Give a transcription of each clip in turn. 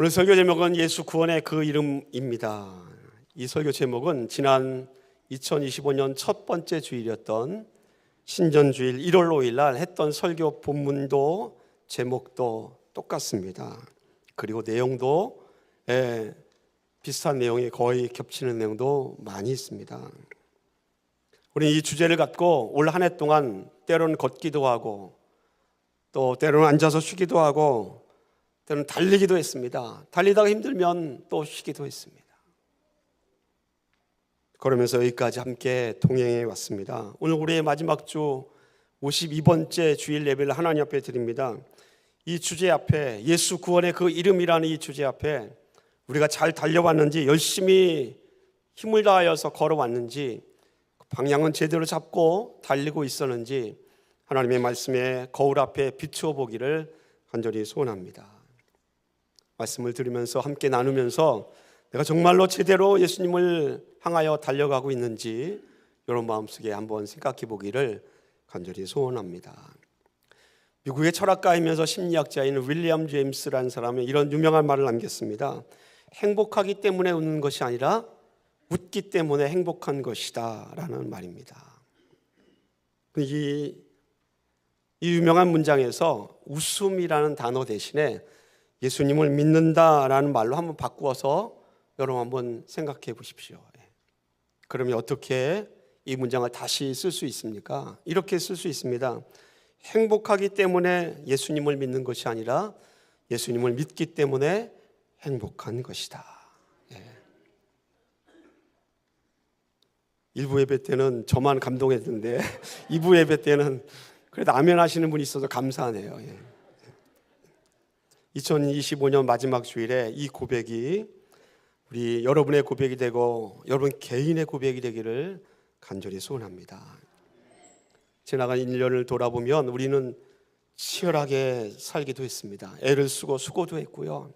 오늘 설교 제목은 예수 구원의 그 이름입니다. 이 설교 제목은 지난 2025년 첫 번째 주일이었던 신전주일 1월 5일 날 했던 설교 본문도 제목도 똑같습니다. 그리고 내용도 비슷한 내용이 거의 겹치는 내용도 많이 있습니다. 우리는 이 주제를 갖고 올 한 해 동안 때로는 걷기도 하고 또 때로는 앉아서 쉬기도 하고 때로는 달리기도 했습니다. 달리다가 힘들면 또 쉬기도 했습니다. 그러면서 여기까지 함께 동행해 왔습니다. 오늘 우리의 마지막 주 52번째 주일 예배를 하나님 앞에 드립니다. 이 주제 앞에, 예수 구원의 그 이름이라는 이 주제 앞에 우리가 잘 달려왔는지, 열심히 힘을 다하여서 걸어왔는지, 방향은 제대로 잡고 달리고 있었는지 하나님의 말씀에 거울 앞에 비추어 보기를 간절히 소원합니다. 말씀을 들으면서 함께 나누면서 내가 정말로 제대로 예수님을 향하여 달려가고 있는지 이런 마음속에 한번 생각해 보기를 간절히 소원합니다. 미국의 철학가이면서 심리학자인 윌리엄 제임스라는 사람이 이런 유명한 말을 남겼습니다. 행복하기 때문에 웃는 것이 아니라 웃기 때문에 행복한 것이다 라는 말입니다. 이 유명한 문장에서 웃음이라는 단어 대신에 예수님을 믿는다라는 말로 한번 바꾸어서 여러분 한번 생각해 보십시오. 그러면 어떻게 이 문장을 다시 쓸 수 있습니까? 이렇게 쓸 수 있습니다. 행복하기 때문에 예수님을 믿는 것이 아니라 예수님을 믿기 때문에 행복한 것이다. 1부 예배 때는 저만 감동했는데 2부 예배 때는 그래도 아멘 하시는 분이 있어서 감사하네요. 2025년 마지막 주일에 이 고백이 우리 여러분의 고백이 되고 여러분 개인의 고백이 되기를 간절히 소원합니다. 지나간 1년을 돌아보면 우리는 치열하게 살기도 했습니다. 애를 쓰고 수고도 했고요.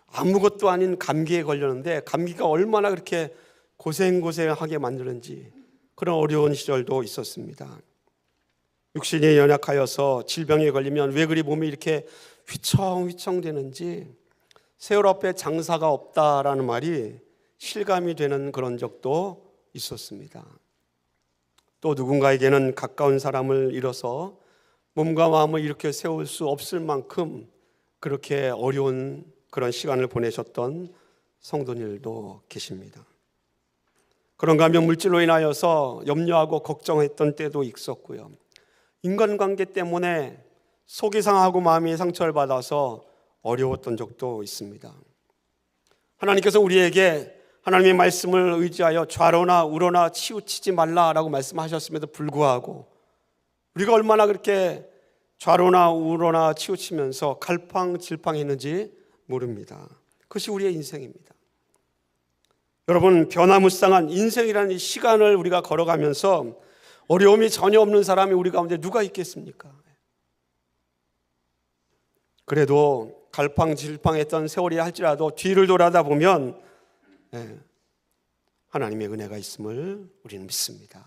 아무것도 아닌 감기에 걸렸는데 감기가 얼마나 그렇게 고생하게 만드는지 그런 어려운 시절도 있었습니다. 육신이 연약하여서 질병에 걸리면 왜 그리 몸이 이렇게 휘청휘청 되는지, 세월 앞에 장사가 없다라는 말이 실감이 되는 그런 적도 있었습니다. 또 누군가에게는 가까운 사람을 잃어서 몸과 마음을 이렇게 세울 수 없을 만큼 그렇게 어려운 그런 시간을 보내셨던 성도님들도 계십니다. 그런가 하면 물질로 인하여서 염려하고 걱정했던 때도 있었고요. 인간관계 때문에 속이 상하고 마음이 상처를 받아서 어려웠던 적도 있습니다. 하나님께서 우리에게 하나님의 말씀을 의지하여 좌로나 우로나 치우치지 말라라고 말씀하셨음에도 불구하고 우리가 얼마나 그렇게 좌로나 우로나 치우치면서 갈팡질팡했는지 모릅니다. 그것이 우리의 인생입니다. 여러분, 변화무쌍한 인생이라는 이 시간을 우리가 걸어가면서 어려움이 전혀 없는 사람이 우리 가운데 누가 있겠습니까? 그래도 갈팡질팡했던 세월이 할지라도 뒤를 돌아다 보면 하나님의 은혜가 있음을 우리는 믿습니다.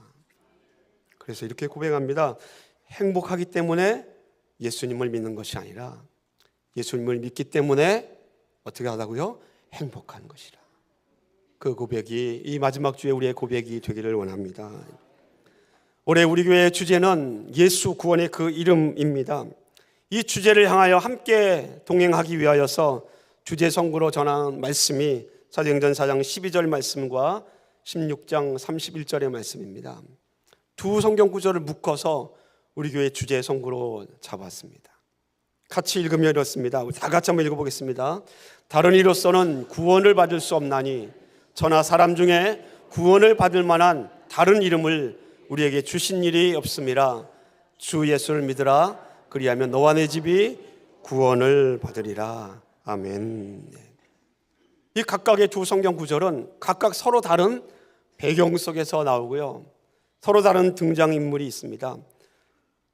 그래서 이렇게 고백합니다. 행복하기 때문에 예수님을 믿는 것이 아니라 예수님을 믿기 때문에 어떻게 하다고요? 행복한 것이라. 그 고백이 이 마지막 주에 우리의 고백이 되기를 원합니다. 올해 우리 교회의 주제는 예수 구원의 그 이름입니다. 이 주제를 향하여 함께 동행하기 위하여서 주제 선구로 전한 말씀이 사도행전 4장 12절 말씀과 16장 31절의 말씀입니다. 두 성경 구절을 묶어서 우리 교회 주제 선구로 잡았습니다. 같이 읽으면 이렇습니다. 다 같이 한번 읽어보겠습니다. 다른 이로서는 구원을 받을 수 없나니 저나 사람 중에 구원을 받을 만한 다른 이름을 우리에게 주신 일이 없음이라. 주 예수를 믿으라. 그리하면 너와 내 집이 구원을 받으리라. 아멘. 이 각각의 두 성경 구절은 각각 서로 다른 배경 속에서 나오고요. 서로 다른 등장인물이 있습니다.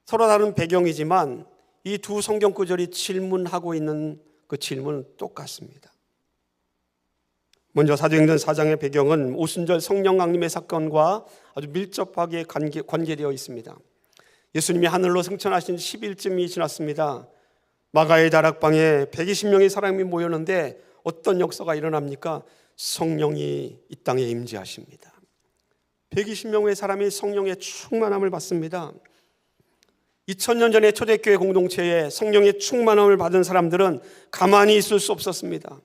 서로 다른 배경이지만 이 두 성경 구절이 질문하고 있는 그 질문은 똑같습니다. 먼저 사도행전 4장의 배경은 오순절 성령 강림의 사건과 아주 밀접하게 관계되어 있습니다. 예수님이 하늘로 승천하신 10일쯤이 지났습니다. 마가의 다락방에 120명의 사람이 모였는데 어떤 역사가 일어납니까? 성령이 이 땅에 임재하십니다. 120명의 사람이 성령의 충만함을 받습니다. 2000년 전에 초대교회 공동체에 성령의 충만함을 받은 사람들은 가만히 있을 수 없었습니다.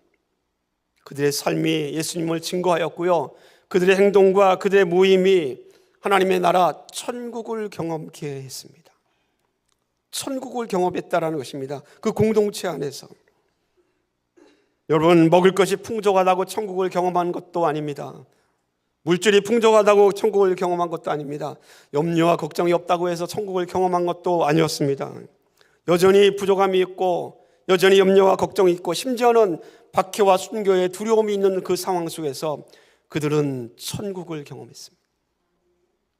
그들의 삶이 예수님을 증거하였고요, 그들의 행동과 그들의 모임이 하나님의 나라 천국을 경험케 했습니다. 천국을 경험했다라는 것입니다. 그 공동체 안에서. 여러분, 먹을 것이 풍족하다고 천국을 경험한 것도 아닙니다. 물질이 풍족하다고 천국을 경험한 것도 아닙니다. 염려와 걱정이 없다고 해서 천국을 경험한 것도 아니었습니다. 여전히 부족함이 있고, 여전히 염려와 걱정이 있고, 심지어는 박해와 순교의 두려움이 있는 그 상황 속에서 그들은 천국을 경험했습니다.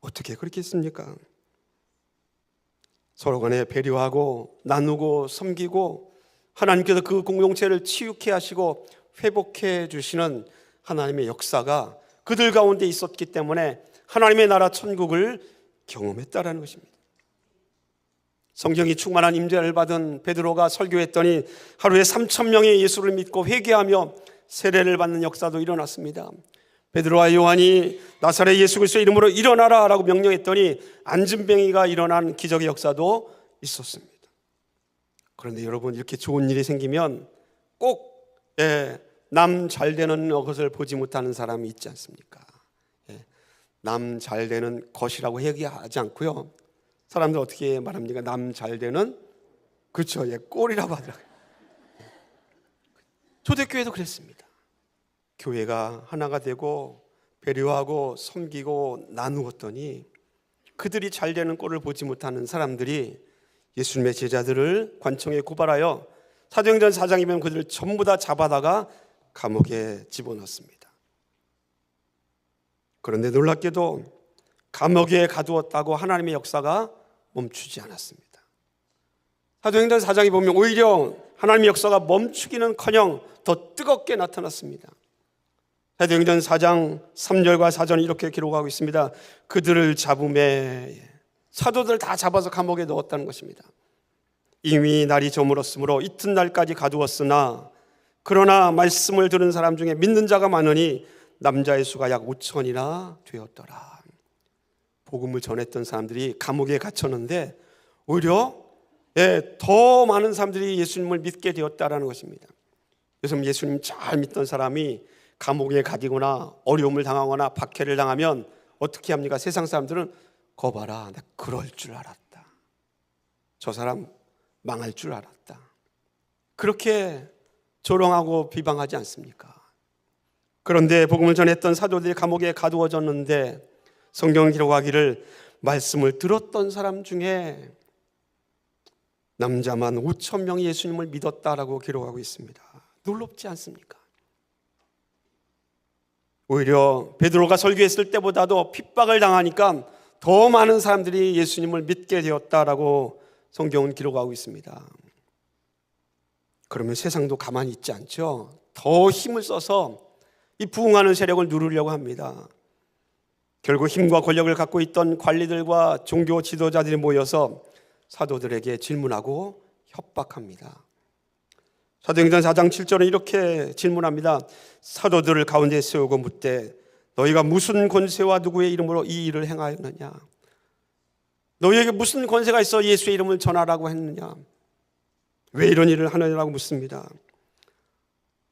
어떻게 그렇게 했습니까? 서로 간에 배려하고 나누고 섬기고, 하나님께서 그 공동체를 치유케 하시고 회복해 주시는 하나님의 역사가 그들 가운데 있었기 때문에 하나님의 나라 천국을 경험했다라는 것입니다. 성령이 충만한 임재를 받은 베드로가 설교했더니 하루에 3,000명이 예수를 믿고 회개하며 세례를 받는 역사도 일어났습니다. 베드로와 요한이 나사렛 예수 그리스도의 이름으로 일어나라 라고 명령했더니 안진뱅이가 일어난 기적의 역사도 있었습니다. 그런데 여러분, 이렇게 좋은 일이 생기면 꼭 남 잘 되는 것을 보지 못하는 사람이 있지 않습니까? 남 잘 되는 것이라고 얘기하지 않고요, 사람들 어떻게 말합니까? 남 잘 되는, 그렇죠, 꼴이라고 하더라고요. 초대교회도 그랬습니다. 교회가 하나가 되고 배려하고 섬기고 나누었더니 그들이 잘 되는 꼴을 보지 못하는 사람들이 예수님의 제자들을 관청에 고발하여 사도행전 4장에 보면 그들을 전부 다 잡아다가 감옥에 집어넣습니다. 그런데 놀랍게도 감옥에 가두었다고 하나님의 역사가 멈추지 않았습니다. 사도행전 4장에 보면 오히려 하나님의 역사가 멈추기는커녕 더 뜨겁게 나타났습니다. 사도행전 4장 3절과 4절은 이렇게 기록하고 있습니다. 그들을 잡음에, 사도들 다 잡아서 감옥에 넣었다는 것입니다. 이미 날이 저물었으므로 이튿날까지 가두었으나 그러나 말씀을 들은 사람 중에 믿는 자가 많으니 남자의 수가 약 5천이나 되었더라. 복음을 전했던 사람들이 감옥에 갇혔는데 오히려 더 많은 사람들이 예수님을 믿게 되었다라는 것입니다. 그래서 예수님 잘 믿던 사람이 감옥에 가기거나 어려움을 당하거나 박해를 당하면 어떻게 합니까? 세상 사람들은 거 봐라, 나 그럴 줄 알았다, 저 사람 망할 줄 알았다, 그렇게 조롱하고 비방하지 않습니까? 그런데 복음을 전했던 사도들이 감옥에 가두어졌는데 성경은 기록하기를 말씀을 들었던 사람 중에 남자만 5,000명이 예수님을 믿었다라고 기록하고 있습니다. 놀랍지 않습니까? 오히려 베드로가 설교했을 때보다도 핍박을 당하니까 더 많은 사람들이 예수님을 믿게 되었다라고 성경은 기록하고 있습니다. 그러면 세상도 가만히 있지 않죠. 더 힘을 써서 이 부흥하는 세력을 누르려고 합니다. 결국 힘과 권력을 갖고 있던 관리들과 종교 지도자들이 모여서 사도들에게 질문하고 협박합니다. 사도행전 4장 7절은 이렇게 질문합니다. 사도들을 가운데 세우고 묻되 너희가 무슨 권세와 누구의 이름으로 이 일을 행하였느냐? 너희에게 무슨 권세가 있어 예수의 이름을 전하라고 했느냐? 왜 이런 일을 하느냐고 묻습니다.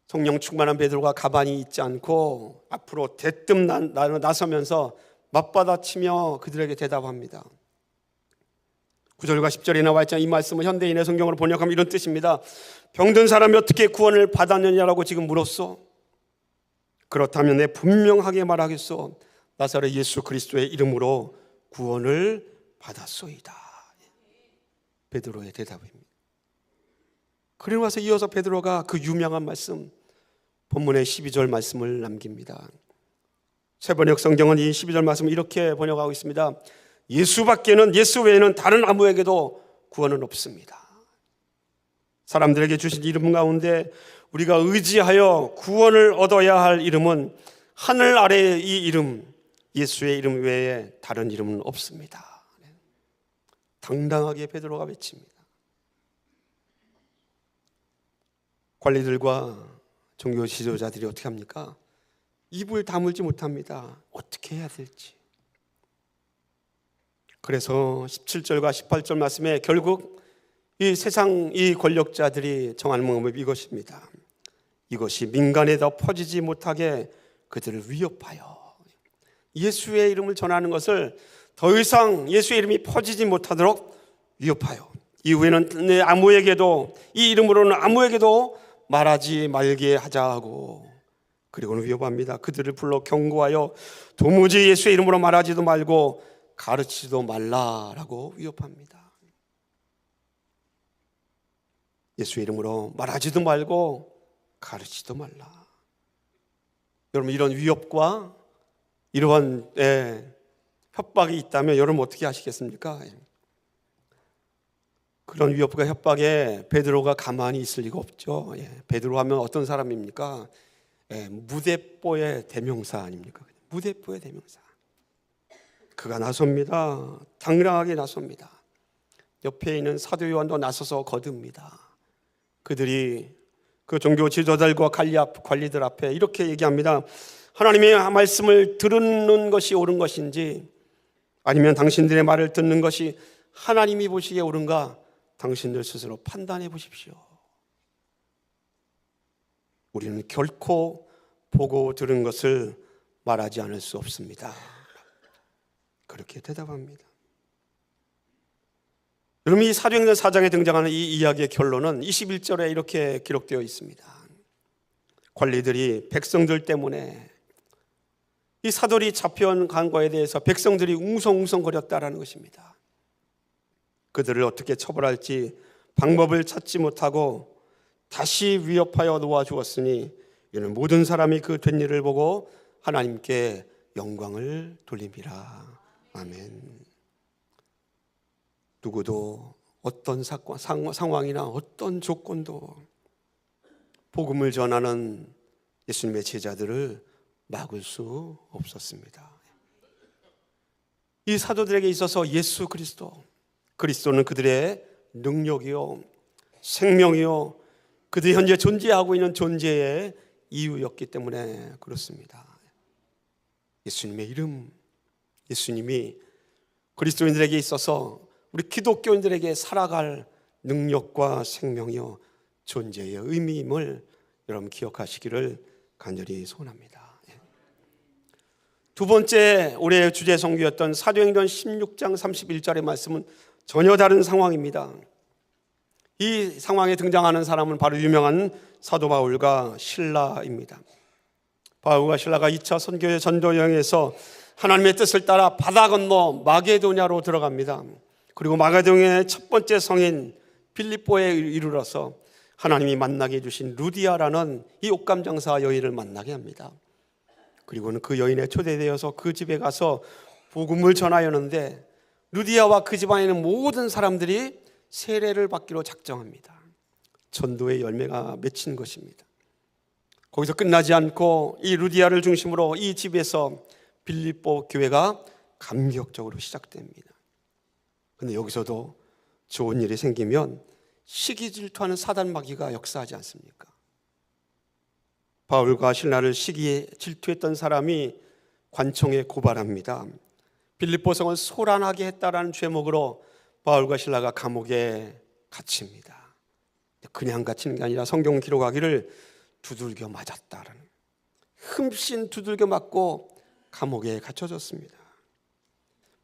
성령 충만한 베드로가 가만히 있지 않고 앞으로 대뜸 나서면서 맞받아치며 그들에게 대답합니다. 9절과 10절에 나와 있잖아요. 이 말씀은 현대인의 성경으로 번역하면 이런 뜻입니다. 병든 사람이 어떻게 구원을 받았느냐라고 지금 물었소? 그렇다면 내 분명하게 말하겠소. 나사렛 예수 그리스도의 이름으로 구원을 받았소이다. 베드로의 대답입니다. 그리고 와서 이어서 베드로가 그 유명한 말씀, 본문의 12절 말씀을 남깁니다. 새번역 성경은 이 12절 말씀을 이렇게 번역하고 있습니다. 예수 외에는 다른 아무에게도 구원은 없습니다. 사람들에게 주신 이름 가운데 우리가 의지하여 구원을 얻어야 할 이름은 하늘 아래의 이 이름, 예수의 이름 외에 다른 이름은 없습니다. 당당하게 베드로가 외칩니다. 관리들과 종교 지도자들이 어떻게 합니까? 입을 다물지 못합니다. 어떻게 해야 될지. 그래서 17절과 18절 말씀에 결국 이 세상 이 권력자들이 정하는 방법이 이것입니다. 이것이 민간에다 퍼지지 못하게 그들을 위협하여 예수의 이름을 전하는 것을 더 이상 예수의 이름이 퍼지지 못하도록 위협하여 이후에는 아무에게도 이 이름으로는 아무에게도 말하지 말게 하자 하고 그리고는 위협합니다. 그들을 불러 경고하여 도무지 예수의 이름으로 말하지도 말고 가르치지도 말라라고 위협합니다. 예수의 이름으로 말하지도 말고 가르치지도 말라. 여러분 이런 위협과 이러한 협박이 있다면 여러분 어떻게 하시겠습니까? 그런 위협과 협박에 베드로가 가만히 있을 리가 없죠. 베드로 하면 어떤 사람입니까? 무대뽀의 대명사 아닙니까? 무대뽀의 대명사. 그가 나섭니다. 당당하게 나섭니다. 옆에 있는 사도 요한도 나서서 거듭니다. 그들이 그 종교 지도자들과 관리들 앞에 이렇게 얘기합니다. 하나님의 말씀을 들은 것이 옳은 것인지 아니면 당신들의 말을 듣는 것이 하나님이 보시기에 옳은가 당신들 스스로 판단해 보십시오. 우리는 결코 보고 들은 것을 말하지 않을 수 없습니다. 그렇게 대답합니다. 여러분 이 사도행전 4장에 등장하는 이 이야기의 결론은 21절에 이렇게 기록되어 있습니다. 관리들이 백성들 때문에 이 사돌이 잡혀온 간거에 대해서 백성들이 웅성웅성거렸다라는 것입니다. 그들을 어떻게 처벌할지 방법을 찾지 못하고 다시 위협하여 놓아주었으니 이는 모든 사람이 그 된 일을 보고 하나님께 영광을 돌립니다. 아멘. 누구도 어떤 상황이나 어떤 조건도 복음을 전하는 예수님의 제자들을 막을 수 없었습니다. 이 사도들에게 있어서 예수 그리스도는 그들의 능력이요 생명이요 그들이 현재 존재하고 있는 존재의 이유였기 때문에 그렇습니다. 예수님의 이름, 예수님이 그리스도인들에게 있어서 우리 기독교인들에게 살아갈 능력과 생명이요 존재의 의미임을 여러분 기억하시기를 간절히 소원합니다. 두 번째 올해의 주제 성교였던 사도행전 16장 31절의 말씀은 전혀 다른 상황입니다. 이 상황에 등장하는 사람은 바로 유명한 사도 바울과 실라입니다. 바울과 실라가 2차 선교의 전도 여행에서 하나님의 뜻을 따라 바다 건너 마게도냐로 들어갑니다. 그리고 마게도냐의 첫 번째 성인 빌립보에 이르러서 하나님이 만나게 해주신 루디아라는 이 옷감 장사 여인을 만나게 합니다. 그리고는 그 여인에 초대되어서 그 집에 가서 복음을 전하였는데 루디아와 그 집안에 있는 모든 사람들이 세례를 받기로 작정합니다. 전도의 열매가 맺힌 것입니다. 거기서 끝나지 않고 이 루디아를 중심으로 이 집에서 빌립보 교회가 감격적으로 시작됩니다. 그런데 여기서도 좋은 일이 생기면 시기 질투하는 사단 마귀가 역사하지 않습니까? 바울과 실라를 시기에 질투했던 사람이 관청에 고발합니다. 빌립보 성을 소란하게 했다라는 죄목으로 바울과 실라가 감옥에 갇힙니다. 그냥 갇히는 게 아니라 성경 기록하기를 두들겨 맞았다라는, 흠씬 두들겨 맞고 감옥에 갇혀졌습니다.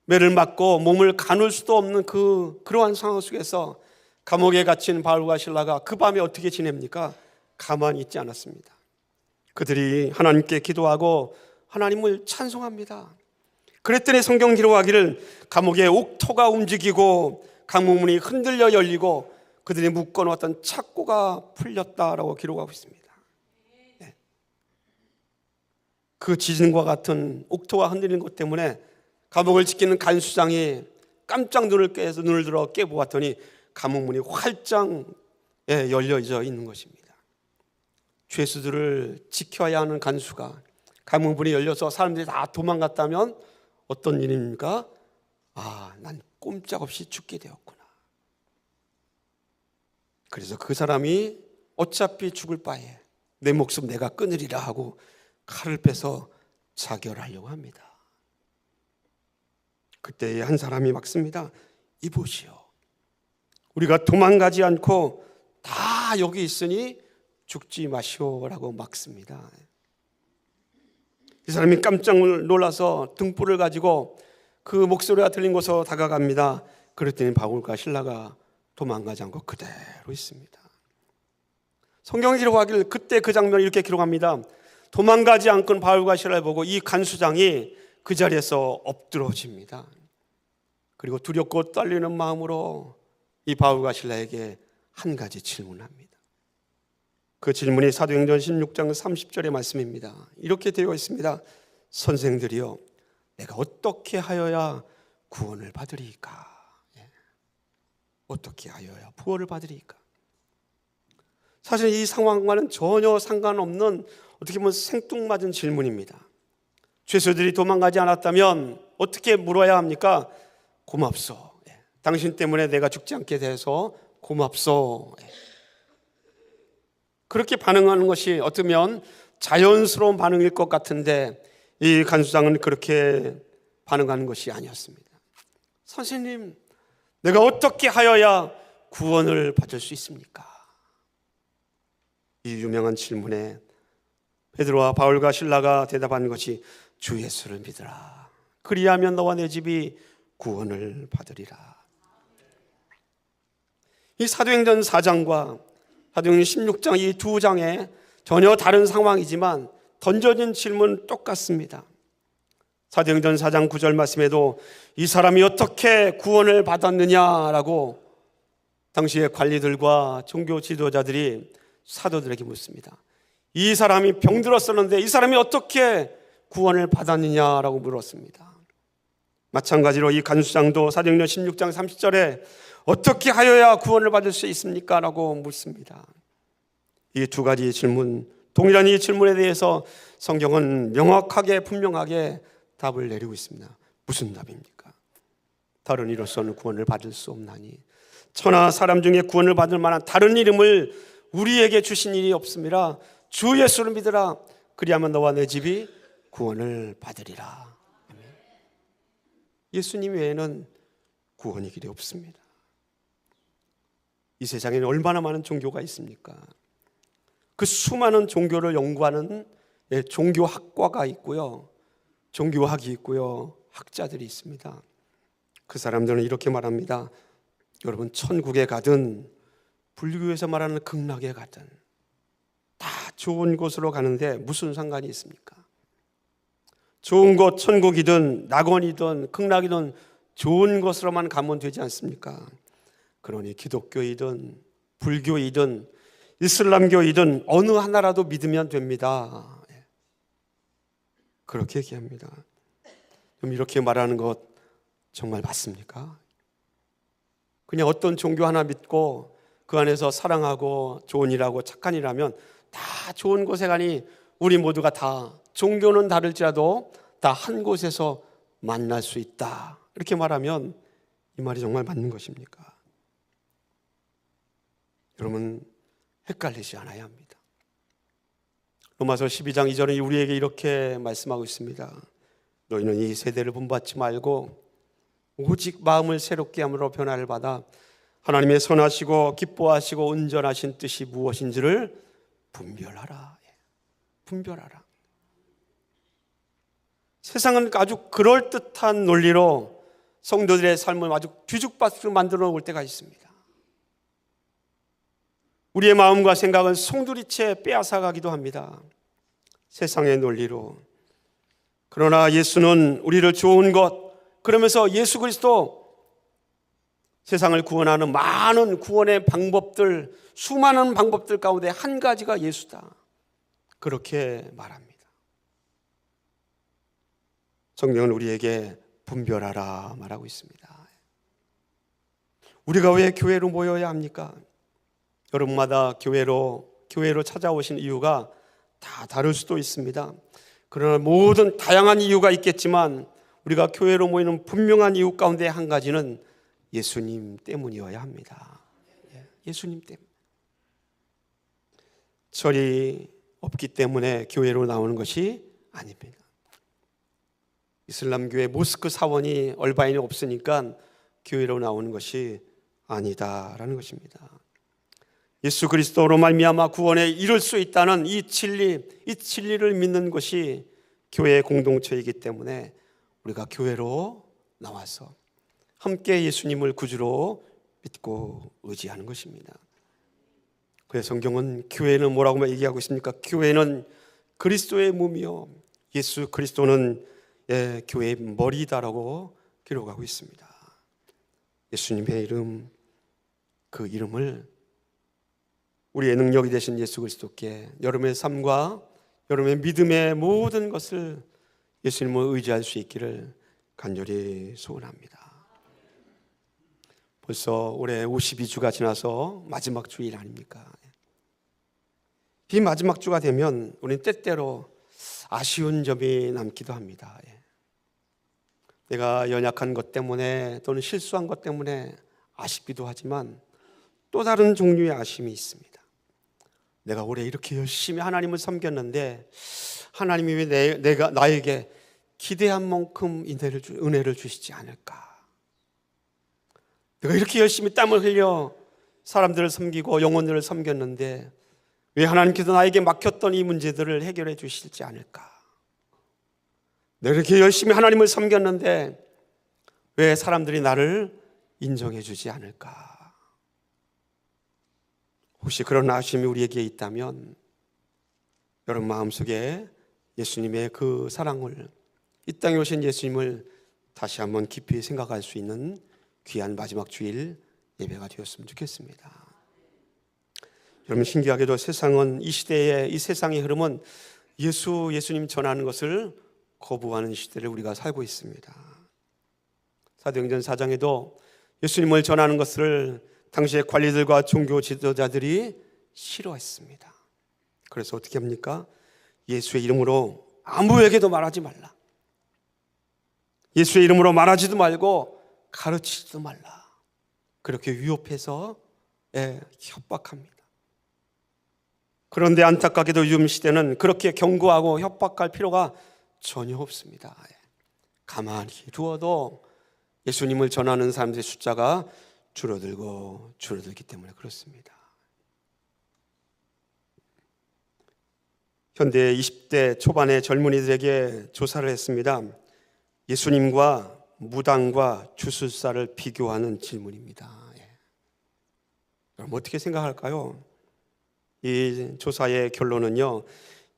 매를 맞고 몸을 가눌 수도 없는 그러한 상황 속에서 감옥에 갇힌 바울과 실라가 그 밤에 어떻게 지냅니까? 가만히 있지 않았습니다. 그들이 하나님께 기도하고 하나님을 찬송합니다. 그랬더니 성경 기록하기를 감옥의 옥토가 움직이고 감옥문이 흔들려 열리고 그들이 묶어놓았던 착고가 풀렸다라고 기록하고 있습니다. 네. 그 지진과 같은 옥토가 흔들리는 것 때문에 감옥을 지키는 간수장이 깜짝 눈을 들어 깨보았더니 감옥문이 활짝 열려져 있는 것입니다. 죄수들을 지켜야 하는 간수가 감옥문이 열려서 사람들이 다 도망갔다면 어떤 일입니까? 난 꼼짝없이 죽게 되었구나. 그래서 그 사람이 어차피 죽을 바에 내 목숨 내가 끊으리라 하고 칼을 빼서 자결하려고 합니다. 그때 한 사람이 막습니다. 이보시오, 우리가 도망가지 않고 다 여기 있으니 죽지 마시오라고 막습니다. 이 사람이 깜짝 놀라서 등불을 가지고 그 목소리가 들린 곳으로 다가갑니다. 그랬더니 바울과 실라가 도망가지 않고 그대로 있습니다. 성경이 기록하기를 그때 그 장면을 이렇게 기록합니다. 도망가지 않고 바울과 실라를 보고 이 간수장이 그 자리에서 엎드러집니다. 그리고 두렵고 떨리는 마음으로 이 바울과 실라에게 한 가지 질문합니다. 그 질문이 사도행전 16장 30절의 말씀입니다. 이렇게 되어 있습니다. 선생들이여, 내가 어떻게 하여야 구원을 받으리이까? 어떻게 하여야 구원을 받으리이까? 사실 이 상황과는 전혀 상관없는 어떻게 보면 생뚱맞은 질문입니다. 죄수들이 도망가지 않았다면 어떻게 물어야 합니까? 고맙소. 당신 때문에 내가 죽지 않게 돼서 고맙소. 그렇게 반응하는 것이 어쩌면 자연스러운 반응일 것 같은데 이 간수장은 그렇게 반응하는 것이 아니었습니다. 선생님, 내가 어떻게 하여야 구원을 받을 수 있습니까? 이 유명한 질문에 베드로와 바울과 실라가 대답한 것이 주 예수를 믿으라. 그리하면 너와 내 집이 구원을 받으리라. 이 사도행전 4장과 사도행전 16장 이 두 장에 전혀 다른 상황이지만 던져진 질문은 똑같습니다. 사도행전 4장 9절 말씀에도 이 사람이 어떻게 구원을 받았느냐라고 당시의 관리들과 종교 지도자들이 사도들에게 묻습니다. 이 사람이 병들었었는데 이 사람이 어떻게 구원을 받았느냐라고 물었습니다. 마찬가지로 이 간수장도 사도행전 16장 30절에 어떻게 하여야 구원을 받을 수 있습니까? 라고 묻습니다. 이 두 가지 질문, 동일한 이 질문에 대해서 성경은 명확하게 분명하게 답을 내리고 있습니다. 무슨 답입니까? 다른 이로서는 구원을 받을 수 없나니 천하 사람 중에 구원을 받을 만한 다른 이름을 우리에게 주신 일이 없습니다. 주 예수를 믿으라. 그리하면 너와 내 집이 구원을 받으리라. 예수님 외에는 구원의 길이 없습니다. 이 세상에는 얼마나 많은 종교가 있습니까? 그 수많은 종교를 연구하는 종교학과가 있고요, 종교학이 있고요, 학자들이 있습니다. 그 사람들은 이렇게 말합니다. 여러분, 천국에 가든 불교에서 말하는 극락에 가든 다 좋은 곳으로 가는데 무슨 상관이 있습니까? 좋은 곳, 천국이든 낙원이든 극락이든 좋은 곳으로만 가면 되지 않습니까? 그러니 기독교이든 불교이든 이슬람교이든 어느 하나라도 믿으면 됩니다. 그렇게 얘기합니다. 그럼 이렇게 말하는 것 정말 맞습니까? 그냥 어떤 종교 하나 믿고 그 안에서 사랑하고 좋은 일하고 착한 일하면 다 좋은 곳에 가니 우리 모두가 다 종교는 다를지라도 다 한 곳에서 만날 수 있다, 이렇게 말하면 이 말이 정말 맞는 것입니까? 여러분, 헷갈리지 않아야 합니다. 로마서 12장 2절은 우리에게 이렇게 말씀하고 있습니다. 너희는 이 세대를 본받지 말고 오직 마음을 새롭게 함으로 변화를 받아 하나님의 선하시고 기뻐하시고 온전하신 뜻이 무엇인지를 분별하라. 분별하라. 세상은 아주 그럴듯한 논리로 성도들의 삶을 아주 뒤죽박죽 만들어 놓을 때가 있습니다. 우리의 마음과 생각은 송두리째 빼앗아가기도 합니다. 세상의 논리로. 그러나 예수는 우리를 좋은 것, 그러면서 예수 그리스도 세상을 구원하는 많은 구원의 방법들, 수많은 방법들 가운데 한 가지가 예수다, 그렇게 말합니다. 성경은 우리에게 분별하라 말하고 있습니다. 우리가 왜 교회로 모여야 합니까? 여러분마다 교회로 찾아오신 이유가 다 다를 수도 있습니다. 그러나 모든 다양한 이유가 있겠지만 우리가 교회로 모이는 분명한 이유 가운데 한 가지는 예수님 때문이어야 합니다. 예수님 때문. 철이 없기 때문에 교회로 나오는 것이 아닙니다. 이슬람교회 모스크 사원이 얼바인이 없으니까 교회로 나오는 것이 아니다라는 것입니다. 예수 그리스도로 말미암아 구원에 이룰 수 있다는 이 진리를 믿는 것이 교회의 공동체이기 때문에 우리가 교회로 나와서 함께 예수님을 구주로 믿고 의지하는 것입니다. 그래서 성경은 교회는 뭐라고 얘기하고 있습니까? 교회는 그리스도의 몸이요 예수 그리스도는 교회의 머리다라고 기록하고 있습니다. 예수님의 이름, 그 이름을 우리의 능력이 되신 예수 그리스도께 여러분의 삶과 여러분의 믿음의 모든 것을 예수님을 의지할 수 있기를 간절히 소원합니다. 벌써 올해 52주가 지나서 마지막 주일 아닙니까? 이 마지막 주가 되면 우리는 때때로 아쉬운 점이 남기도 합니다. 내가 연약한 것 때문에 또는 실수한 것 때문에 아쉽기도 하지만 또 다른 종류의 아쉬움이 있습니다. 내가 올해 이렇게 열심히 하나님을 섬겼는데 하나님이 왜 나에게 기대한 만큼 은혜를 주시지 않을까? 내가 이렇게 열심히 땀을 흘려 사람들을 섬기고 영혼들을 섬겼는데 왜 하나님께서 나에게 막혔던 이 문제들을 해결해 주실지 않을까? 내가 이렇게 열심히 하나님을 섬겼는데 왜 사람들이 나를 인정해 주지 않을까? 혹시 그런 아쉬움이 우리에게 있다면 여러분 마음속에 예수님의 그 사랑을, 이 땅에 오신 예수님을 다시 한번 깊이 생각할 수 있는 귀한 마지막 주일 예배가 되었으면 좋겠습니다. 여러분 신기하게도 세상은 이 시대의 이 세상의 흐름은 예수님 전하는 것을 거부하는 시대를 우리가 살고 있습니다. 사도행전 4장에도 예수님을 전하는 것을 당시의 관리들과 종교 지도자들이 싫어했습니다. 그래서 어떻게 합니까? 예수의 이름으로 아무에게도 말하지 말라. 예수의 이름으로 말하지도 말고 가르치지도 말라. 그렇게 위협해서 협박합니다. 그런데 안타깝게도 요즘 시대는 그렇게 경고하고 협박할 필요가 전혀 없습니다. 가만히 두어도 예수님을 전하는 사람들의 숫자가 줄어들기 때문에 그렇습니다. 현대 20대 초반의 젊은이들에게 조사를 했습니다. 예수님과 무당과 주술사를 비교하는 질문입니다. 여러분 어떻게 생각할까요? 이 조사의 결론은요,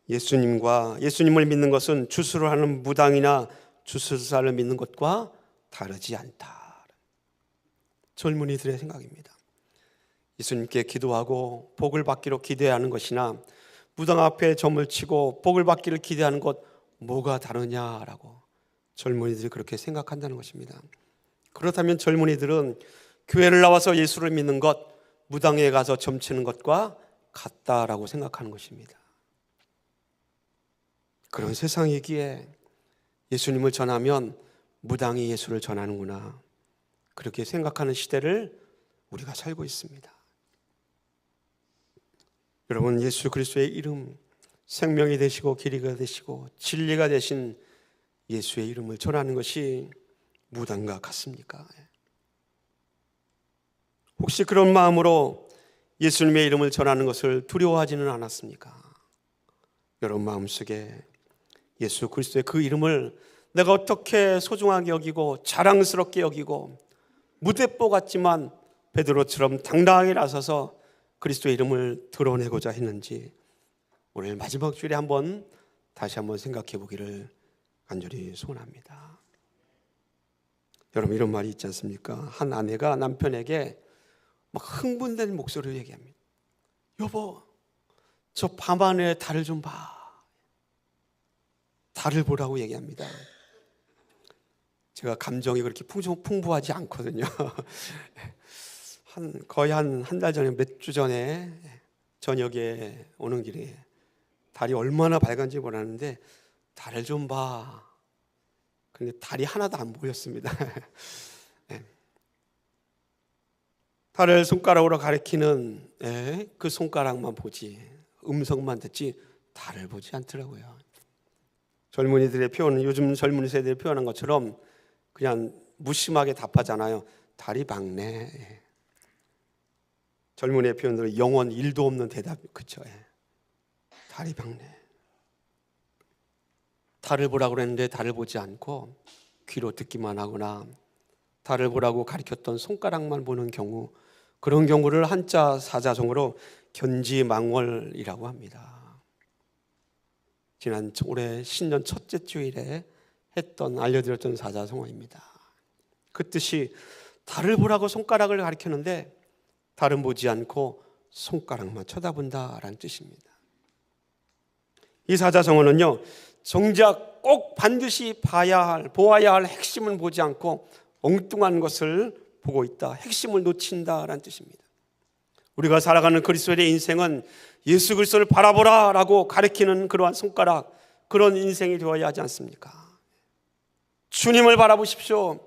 예수님을 믿는 것은 주술을 하는 무당이나 주술사를 믿는 것과 다르지 않다. 젊은이들의 생각입니다. 예수님께 기도하고 복을 받기로 기대하는 것이나 무당 앞에 점을 치고 복을 받기를 기대하는 것 뭐가 다르냐라고 젊은이들이 그렇게 생각한다는 것입니다. 그렇다면 젊은이들은 교회를 나와서 예수를 믿는 것, 무당에 가서 점 치는 것과 같다라고 생각하는 것입니다. 그런 세상이기에 예수님을 전하면 무당이 예수를 전하는구나, 그렇게 생각하는 시대를 우리가 살고 있습니다. 여러분 예수 그리스도의 이름, 생명이 되시고 길이가 되시고 진리가 되신 예수의 이름을 전하는 것이 무당과 같습니까? 혹시 그런 마음으로 예수님의 이름을 전하는 것을 두려워하지는 않았습니까? 여러분 마음속에 예수 그리스도의 그 이름을 내가 어떻게 소중하게 여기고 자랑스럽게 여기고 무대뽀 같지만 베드로처럼 당당하게 나서서 그리스도의 이름을 드러내고자 했는지 오늘 마지막 주일에 다시 한번 생각해 보기를 간절히 소원합니다. 여러분 이런 말이 있지 않습니까? 한 아내가 남편에게 막 흥분된 목소리로 얘기합니다. 여보, 저 밤하늘에 달을 좀 봐. 달을 보라고 얘기합니다. 제가 감정이 그렇게 풍부하지 않거든요. 거의 한 달 전에, 몇 주 전에 저녁에 오는 길에 달이 얼마나 밝은지 몰랐는데 달을 좀 봐. 근데 달이 하나도 안 보였습니다. 달을 손가락으로 가리키는 그 손가락만 보지, 음성만 듣지 달을 보지 않더라고요. 젊은이들의 표현은 요즘 젊은 세대를 표현한 것처럼 그냥 무심하게 답하잖아요. 달이 밝네. 젊은이의 표현으로 영혼 1도 없는 대답, 그쵸? 달이 밝네. 달을 보라고 그랬는데 달을 보지 않고 귀로 듣기만 하거나 달을 보라고 가리켰던 손가락만 보는 경우, 그런 경우를 한자 사자성어로 견지망월이라고 합니다. 지난 올해 신년 첫째 주일에 알려드렸던 사자성어입니다. 그 뜻이 달을 보라고 손가락을 가리켰는데 달은 보지 않고 손가락만 쳐다본다라는 뜻입니다. 이 사자성어는요, 정작 꼭 반드시 보아야 할 핵심을 보지 않고 엉뚱한 것을 보고 있다, 핵심을 놓친다라는 뜻입니다. 우리가 살아가는 그리스도의 인생은 예수 그리스도를 바라보라라고 가리키는 그러한 손가락, 그런 인생이 되어야 하지 않습니까? 주님을 바라보십시오.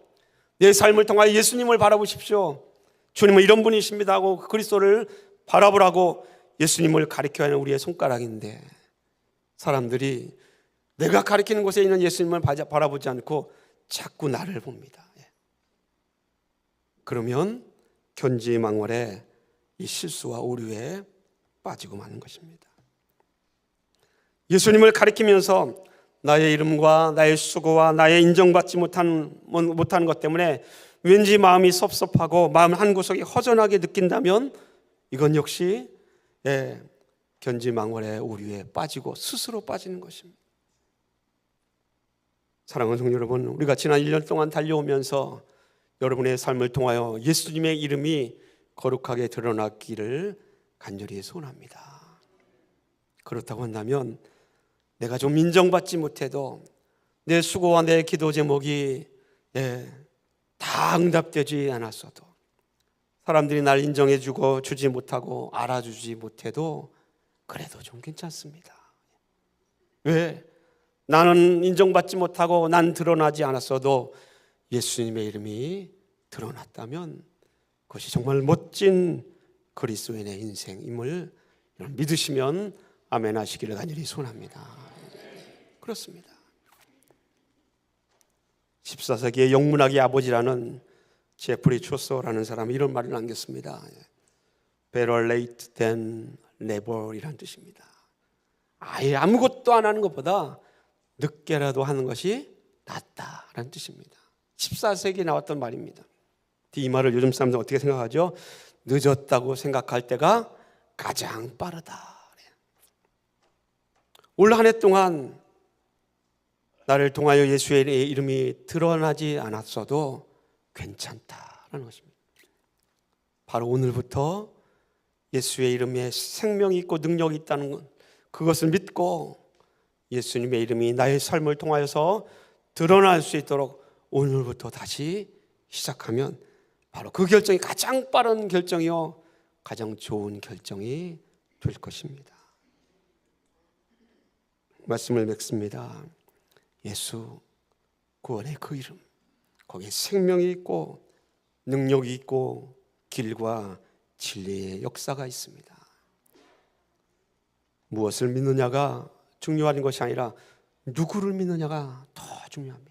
내 삶을 통하여 예수님을 바라보십시오. 주님은 이런 분이십니다 하고 그리스도를 바라보라고 예수님을 가리켜야 하는 우리의 손가락인데, 사람들이 내가 가리키는 곳에 있는 예수님을 바라보지 않고 자꾸 나를 봅니다. 그러면 견지망월의 이 실수와 오류에 빠지고 마는 것입니다. 예수님을 가리키면서 나의 이름과 나의 수고와 나의 인정받지 못하는 것 때문에 왠지 마음이 섭섭하고 마음 한구석이 허전하게 느낀다면 이건 역시 견지망월의 오류에 빠지고 스스로 빠지는 것입니다. 사랑하는 성도 여러분, 우리가 지난 1년 동안 달려오면서 여러분의 삶을 통하여 예수님의 이름이 거룩하게 드러났기를 간절히 소원합니다. 그렇다고 한다면 내가 좀 인정받지 못해도 내 수고와 내 기도 제목이 다 응답되지 않았어도, 사람들이 날 인정해주고 주지 못하고 알아주지 못해도 그래도 좀 괜찮습니다. 왜? 나는 인정받지 못하고 난 드러나지 않았어도 예수님의 이름이 드러났다면 그것이 정말 멋진 그리스도인의 인생임을 믿으시면 아멘 하시기를 간절히 소원합니다. 그렇습니다. 14세기의 영문학의 아버지라는 제프리 초서라는 사람이 이런 말을 남겼습니다. Better late than never 이라는 뜻입니다. 아예 아무것도 안 하는 것보다 늦게라도 하는 것이 낫다라는 뜻입니다. 14세기에 나왔던 말입니다. 이 말을 요즘 사람들 어떻게 생각하죠? 늦었다고 생각할 때가 가장 빠르다. 올 한 해 동안 나를 통하여 예수의 이름이 드러나지 않았어도 괜찮다라는 것입니다. 바로 오늘부터 예수의 이름에 생명이 있고 능력이 있다는 것, 그것을 믿고 예수님의 이름이 나의 삶을 통하여서 드러날 수 있도록 오늘부터 다시 시작하면 바로 그 결정이 가장 빠른 결정이요, 가장 좋은 결정이 될 것입니다. 말씀을 맺습니다. 예수 구원의 그 이름, 거기에 생명이 있고 능력이 있고 길과 진리의 역사가 있습니다. 무엇을 믿느냐가 중요한 것이 아니라 누구를 믿느냐가 더 중요합니다.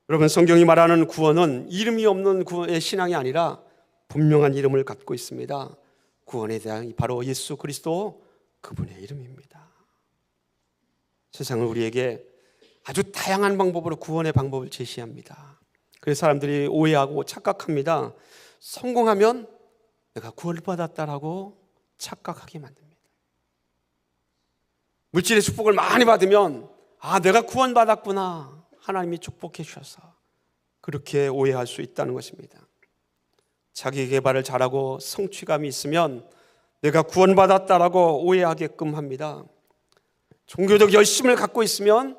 여러분, 성경이 말하는 구원은 이름이 없는 구원의 신앙이 아니라 분명한 이름을 갖고 있습니다. 구원에 대한 바로 예수 그리스도 그분의 이름입니다. 세상은 우리에게 아주 다양한 방법으로 구원의 방법을 제시합니다. 그래서 사람들이 오해하고 착각합니다. 성공하면 내가 구원을 받았다라고 착각하게 만듭니다. 물질의 축복을 많이 받으면 내가 구원받았구나, 하나님이 축복해 주셔서, 그렇게 오해할 수 있다는 것입니다. 자기 개발을 잘하고 성취감이 있으면 내가 구원받았다라고 오해하게끔 합니다. 종교적 열심을 갖고 있으면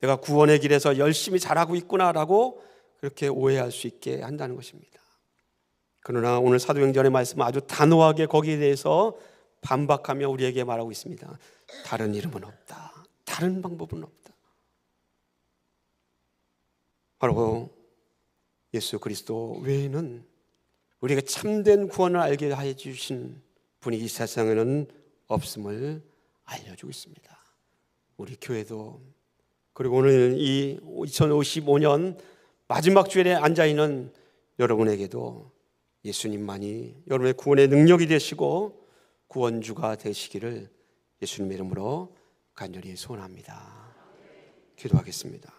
내가 구원의 길에서 열심히 잘하고 있구나라고 그렇게 오해할 수 있게 한다는 것입니다. 그러나 오늘 사도행전의 말씀은 아주 단호하게 거기에 대해서 반박하며 우리에게 말하고 있습니다. 다른 이름은 없다. 다른 방법은 없다. 바로 예수 그리스도 외에는 우리에게 참된 구원을 알게 해 주신 분이 이 세상에는 없음을 알려주고 있습니다. 우리 교회도, 그리고 오늘 이 2055년 마지막 주일에 앉아있는 여러분에게도 예수님만이 여러분의 구원의 능력이 되시고 구원주가 되시기를 예수님의 이름으로 간절히 소원합니다. 기도하겠습니다.